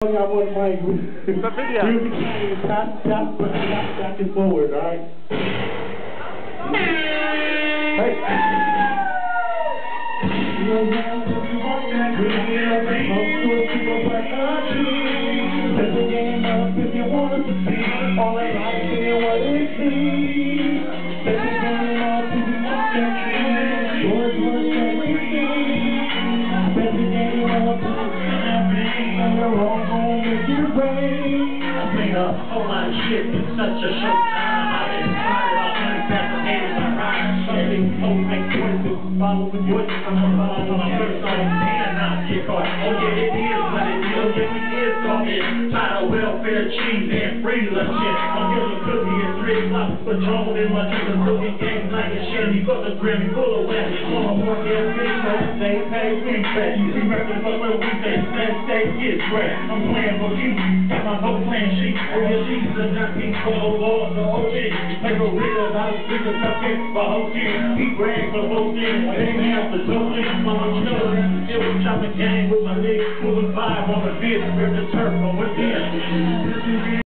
Y'all want Mike. Stop video. We'll be trying to tap back and forward, alright? Hey. Set the game up if you want to succeed. All that life is what it seems. Set the game up if you want to succeed. Yours was everything. Set the game up if you want to succeed. On the wrong home, make it rain. I seen a whole lot of shit in such a short time. I've been inspired by unfascinated by rhymes. Something hope make choices. Following voices. I'm gonna follow my first song and not get caught. Oh yeah, it is what it is. Oh yeah, we is talking. Tired of welfare, cheese, and free lunch shit. I'm giving a cookie at 3 o'clock. Patron in my chicken cookie game like a Chevy. Got the Grammy full of wet. On a work every day. They pay me back. We reppin' for where we say that state is great. I'm playing for you. Got my whole plan sheet. Oh yeah, she's a junkie for the Lord, the OG. Like a real out of bigger cupcake for whole team. He bragged for both things. They have the doing. I'm chillin'. Still chopping game with my legs. Moving 5 on the beat. Rip the turf from within.